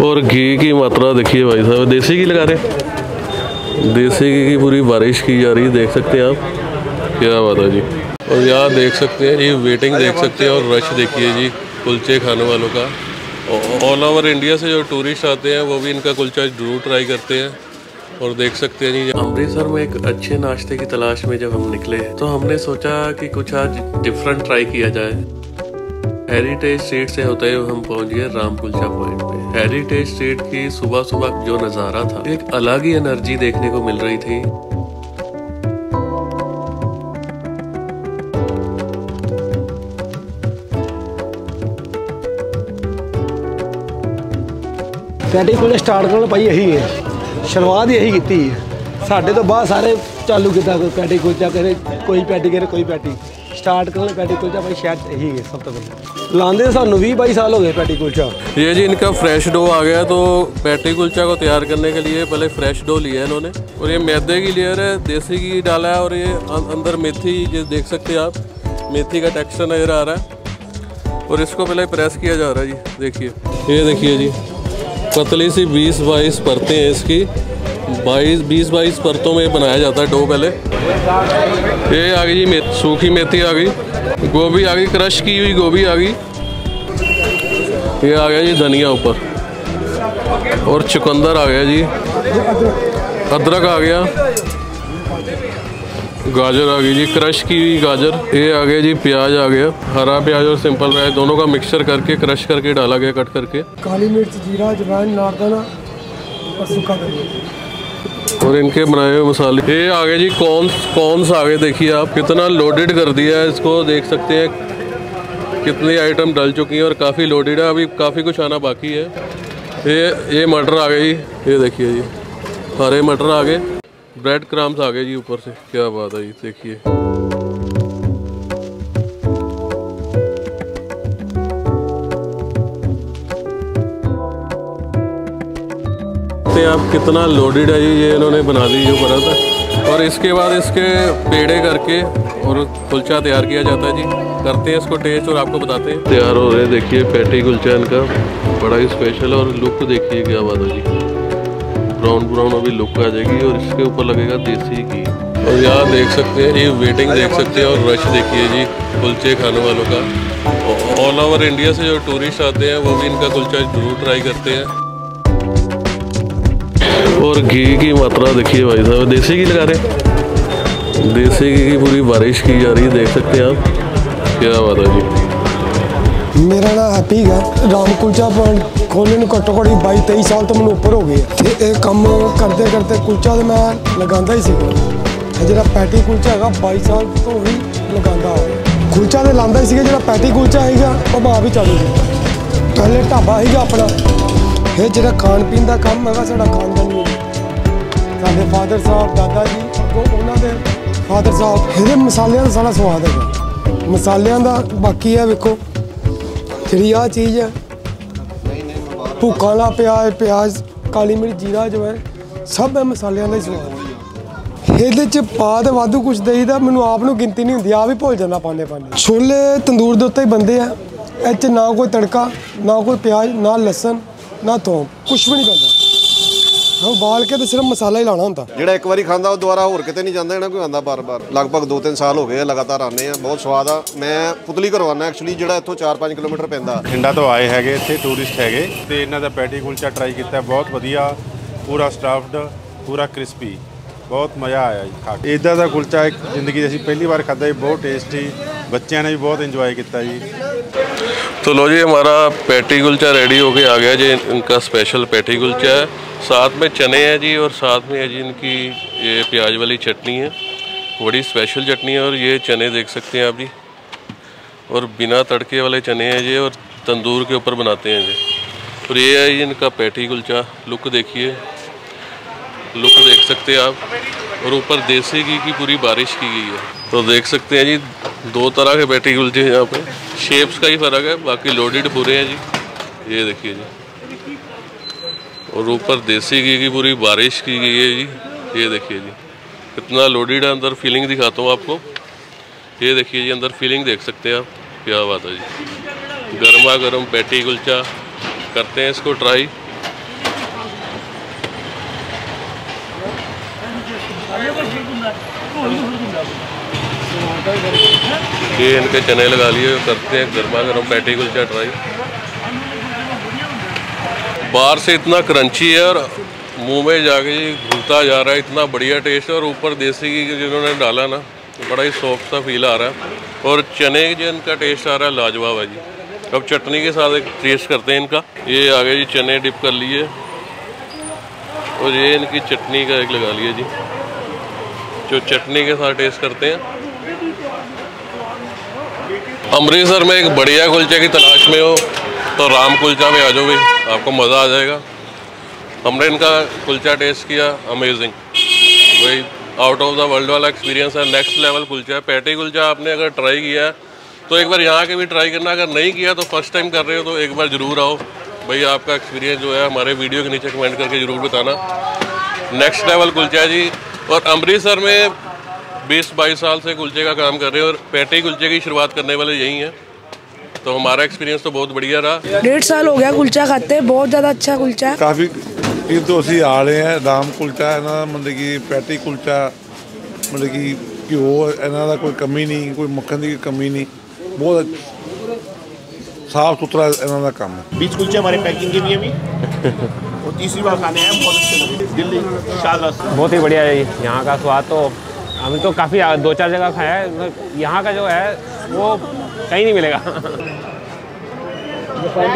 और घी की मात्रा देखिए भाई साहब, देसी घी लगा रहे, देसी घी की पूरी बारिश की जा रही है, देख सकते हैं आप, क्या बात है जी। और यहाँ देख सकते हैं जी, वेटिंग देख सकते हैं और रश देखिए जी कुलचे खाने वालों का। ऑल ओवर इंडिया से जो टूरिस्ट आते हैं वो भी इनका कुलचा जरूर ट्राई करते हैं। और देख सकते हैं जी, अमृतसर में एक अच्छे नाश्ते की तलाश में जब हम निकले तो हमने सोचा कि कुछ आज डिफरेंट ट्राई किया जाए। हेरिटेज स्ट्रीट से होते हुए हम पहुंच गए राम कुलचा पॉइंट पे। हेरिटेज स्ट्रीट की सुबह सुबह जो नज़ारा था, एक अलग ही एनर्जी देखने को मिल रही थी। पैटी कुलचा स्टार्ट करना भाई यही है, शुरुआत यही की है। साढ़े तो बाद सारे चालू किया, कोई पैटी कुलचा करे, कोई पैटी करे, कोई पैटी स्टार्ट करना पैटी कुलचा भाई शायद यही है सब तो पहले। लांदे सानू 20-22 साल हो गए पैटी कुलचा। ये जी इनका फ्रेश डो आ गया, तो पैटी कुलचा को तैयार करने के लिए पहले फ्रेश डो लिया है इन्होंने। और ये मैदे की लेयर है, देसी घी डाला है और ये अंदर मेथी, ये देख सकते हैं आप, मेथी का टेक्सचर नज़र आ रहा है। और इसको पहले प्रेस किया जा रहा है जी, देखिए, ये देखिए जी, पतली सी 20-22 परतें हैं इसकी, 20-22 परतों में बनाया जाता है डो पहले। ये आ गई जी सूखी मेथी आ गई, गोभी आ गई, क्रश की हुई गोभी आ गई, ये आ गया जी धनिया ऊपर, और चुकंदर आ गया जी, अदरक आ गया, गाजर आ गई जी, क्रश की हुई गाजर, ये आ गया जी प्याज आ गया, हरा प्याज और सिंपल प्याज दोनों का मिक्सचर करके क्रश करके डाला गया, कट करके। काली मिर्च, जीरा, अजवाइन, नारदाना और सूखा धनिया और इनके बनाए हुए मसाले। ये आ गए जी कॉर्न्स आ गए, देखिए आप कितना लोडेड कर दिया है इसको, देख सकते हैं कितनी आइटम डल चुकी हैं और काफ़ी लोडेड है, अभी काफ़ी कुछ आना बाकी है। ये मटर आ गई, ये देखिए जी हरे मटर आ गए, ब्रेड क्रम्स आ गए जी ऊपर से, क्या बात है जी, देखिए। आप कितना लोडेड है जी, ये इन्होंने बना दी जो परत है। और इसके बाद इसके पेड़े करके और कुलचा तैयार किया जाता है जी। करते हैं इसको टेस्ट और आपको बताते हैं। तैयार हो रहे हैं, देखिए पैटी कुलचा इनका बड़ा ही स्पेशल है। और लुक देखिए क्या बात है जी, ब्राउन अभी लुक आ जाएगी और इसके ऊपर लगेगा देसी घी। और यहाँ देख सकते हैं ये वेटिंग देख सकते हैं और रश देखिए जी कुलचे खाने वालों का। ऑल ओवर इंडिया से जो टूरिस्ट आते हैं वो भी इनका कुलचा जरूर ट्राई करते हैं। और घी की मात्रा देखिए भाई साहब, देसी घी लगा रहे, देसी घी की पूरी बारिश की जा रही है, देख सकते हैं आप, क्या बात है जी। मेरा नाम हैप्पी है। राम कुलचा पॉइंट खोलने ਨੂੰ ਘੱਟੋ ਘੱਟ 22-23 ਸਾਲ ਤੋਂ ਮੈਨੂੰ ਉੱਪਰ ਹੋ ਗਏ ਤੇ ਇਹ ਕੰਮ ਕਰਦੇ ਕਰਦੇ ਕੁਲਚਾ ਤੇ ਮੈਂ ਲਗਾਉਂਦਾ ਹੀ ਸੀਗਾ। ਜਿਹੜਾ ਪੈਟੀ ਕੁਲਚਾ ਹੈਗਾ 22 ਸਾਲ ਤੋਂ ਵੀ ਲਗਾਉਂਦਾ ਆ ਰਿਹਾ। ਕੁਲਚਾ ਤੇ ਲਾਉਂਦਾ ਹੀ ਸੀਗਾ, ਜਿਹੜਾ ਪੈਟੀ ਕੁਲਚਾ ਹੈਗਾ ਉਹ ਮੈਂ ਆਪ ਹੀ ਚਾਲੂ ਕੀਤਾ। ਪਹਿਲੇ ਢਾਬਾ ਸੀਗਾ ਆਪਣਾ, ਇਹ ਜਿਹੜਾ ਖਾਣ ਪੀਣ ਦਾ ਕੰਮ ਹੈਗਾ ਸਾਡਾ ਖਾਨਦਾਨੀ ਹੈ। ਸਾਡੇ ਫਾਦਰ ਸਾਹਿਬ, ਦਾਦਾ ਜੀ, ਅੱਗੋਂ ਉਹਨਾਂ ਦੇ ਫਾਦਰ ਸਾਹਿਬ। ਇਹਦੇ ਮਸਾਲਿਆਂ ਦਾ ਸਾਰਾ ਸਵਾਦ ਹੈਗਾ, ਮਸਾਲਿਆਂ ਦਾ। ਬਾਕੀ ਹੈ ਵੇਖੋ ਜਿਹੜੀ ਆਹ ਚੀਜ਼ ਹੈ, ਭੁੱਖਾ ਵਾਲਾ ਪਿਆਜ਼, ਕਾਲੀ ਮਿਰਚ, ਜੀਰਾ, ਅਜਵਾਇਣ, ਸਭ ਇਹ ਮਸਾਲਿਆਂ ਦਾ ਹੀ ਸਵਾਦ। ਇਹਦੇ 'ਚ ਪਾ ਤੇ ਵਾਧੂ ਕੁਛ ਦੇਈਦਾ, ਮੈਨੂੰ ਆਪ ਨੂੰ ਗਿਣਤੀ ਨਹੀਂ ਹੁੰਦੀ, ਆਪ ਹੀ ਭੁੱਲ ਜਾਂਦਾ ਪਾਉਂਦੇ। ਛੋਲੇ ਤੰਦੂਰ ਦੇ ਉੱਤੇ ਹੀ ਬਣਦੇ ਆ, ਇਹ 'ਚ ਨਾ ਕੋਈ ਤੜਕਾ, ਨਾ ਕੋਈ ਪਿਆਜ਼, ਨਾ ਲਸਣ, ਨਾ ਥੋਮ, ਕੁਛ ਵੀ ਨਹੀਂ ਪੈਂਦਾ। ਉਬਾਲ ਕੇ ਤੇ ਸਿਰਫ ਮਸਾਲਾ ਹੀ ਲਾਉਣਾ ਹੁੰਦਾ। ਜਿਹੜਾ ਇੱਕ ਵਾਰੀ ਖਾਂਦਾ ਉਹ ਦੁਬਾਰਾ ਹੋਰ ਕਿਤੇ ਨਹੀਂ ਜਾਂਦਾ, ਇਹਨਾਂ ਕੋਈ ਆਉਂਦਾ ਬਾਰ-ਬਾਰ। ਲਗਭਗ 2-3 ਸਾਲ ਹੋ ਗਏ ਆ ਲਗਾਤਾਰ ਆਉਂਦੇ ਆ, ਬਹੁਤ ਸਵਾਦ ਆ। ਮੈਂ ਪੁਤਲੀ ਘਰੋਂ ਆਉਂਦਾ ਐਕਚੁਅਲੀ, ਜਿਹੜਾ ਇੱਥੋਂ 4-5 ਕਿਲੋਮੀਟਰ ਪੈਂਦਾ। ਬਠਿੰਡਾ ਤੋਂ ਆਏ ਹੈਗੇ ਇੱਥੇ ਟੂਰਿਸਟ ਹੈਗੇ ਤੇ ਇਹਨਾਂ ਦਾ ਪੈਟੀ ਕੁਲਚਾ ਟਰਾਈ ਕੀਤਾ, ਬਹੁਤ ਵਧੀਆ, ਪੂਰਾ ਸਟਫਡ, ਪੂਰਾ ਕ੍ਰਿਸਪੀ, ਬਹੁਤ ਮਜ਼ਾ ਆਇਆ ਜੀ ਖਾ ਕੇ। ਇੱਦਾਂ ਦਾ ਕੁਲਚਾ ਇੱਕ ਜ਼ਿੰਦਗੀ 'ਚ ਅਸੀਂ ਪਹਿਲੀ ਵਾਰ ਖਾਧਾ ਜੀ, ਬਹੁਤ ਟੇਸਟੀ, बच्चों ने भी बहुत इंजॉय किया जी। तो लो जी हमारा पैटी कुलचा रेडी होके आ गया जी। इनका स्पेशल पैटी कुलचा है, साथ में चने हैं जी और साथ में है जी इनकी ये प्याज वाली चटनी है, बड़ी स्पेशल चटनी है। और ये चने देख सकते हैं आप जी, और बिना तड़के वाले चने हैं जी, और तंदूर के ऊपर बनाते हैं जी। और ये है जी इनका पैटी कुलचा, लुक देखिए, लुक देख सकते हैं आप। और ऊपर देसी घी की पूरी बारिश की गई है। तो देख सकते हैं जी दो तरह के पैटी कुलचे हैं यहाँ पे, शेप्स का ही फ़र्क है, बाकी लोडेड पूरे हैं जी। ये देखिए जी, और ऊपर देसी घी की पूरी बारिश की गई है जी। ये देखिए जी कितना लोडेड है। अंदर फीलिंग दिखाता हूँ आपको, ये देखिए जी अंदर फीलिंग देख सकते हैं आप, क्या बात है जी। गर्मा गर्म पैटी कुलचा, करते हैं इसको ट्राई। ये इनके चने लगा लिए, करते हैं गर्मा गर्म पैटी कुलचा ट्राई। बाहर से इतना क्रंची है और मुंह में जाके घुलता जा रहा है, इतना बढ़िया टेस्ट है। और ऊपर देसी घी जिन्होंने डाला ना, बड़ा ही सॉफ्ट सा फील आ रहा है। और चने जो इनका टेस्ट आ रहा है लाजवाब है जी। अब चटनी के साथ एक टेस्ट करते हैं इनका। ये आगे जी चने डिप कर लिए और ये इनकी चटनी का एक लगा लिया जी, जो चटनी के साथ टेस्ट करते हैं। अमृतसर में एक बढ़िया कुलचे की तलाश में हो तो राम कुलचा में आ जाओ भाई, आपको मज़ा आ जाएगा। हमने इनका कुलचा टेस्ट किया, अमेजिंग भाई, आउट ऑफ द वर्ल्ड वाला एक्सपीरियंस है। नेक्स्ट लेवल कुलचा है। पैटी कुलचा आपने अगर ट्राई किया है तो एक बार यहाँ के भी ट्राई करना, अगर नहीं किया तो फर्स्ट टाइम कर रहे हो तो एक बार ज़रूर आओ भाई। आपका एक्सपीरियंस जो है हमारे वीडियो के नीचे कमेंट करके ज़रूर बताना। नेक्स्ट लेवल कुलचा है जी। और अमृतसर में 20-22 साल से कुलचे का काम कर रहे हैं और पैटी कुलचे की शुरुआत करने वाले यही हैं, तो हमारा एक्सपीरियंस तो बहुत बढ़िया रहा। 1.5 साल हो गया कुलचा खाते, बहुत ज़्यादा अच्छा कुलचा है। काफ़ी तो ਅਸੀਂ ਆ ਰਹੇ ਹਾਂ। ਰਾਮ ਕੁਲਚਾ ਇਹਨਾਂ ਦਾ ਮਤਲਬ ਕਿ ਪੈਟੀ ਕੁਲਚਾ, ਮਤਲਬ ਕਿ ਘਿਓ ਇਹਨਾਂ ਦਾ ਕੋਈ ਕਮੀ ਨਹੀਂ, ਕੋਈ ਮੱਖਣ ਦੀ ਕਮੀ नहीं, बहुत साफ सुथरा ਇਹਨਾਂ ਦਾ ਕੰਮ है। बीच कुलचे हमारे पैकिंग के भी अभी और तीसरी बार खाने हैं, बहुत अच्छे लगे। दिल्ली शाहबाद बहुत ही बढ़िया है यहाँ का स्वाद। तो हम तो काफ़ी 2-4 जगह खाया है, यहाँ का जो है वो कहीं नहीं मिलेगा। पैक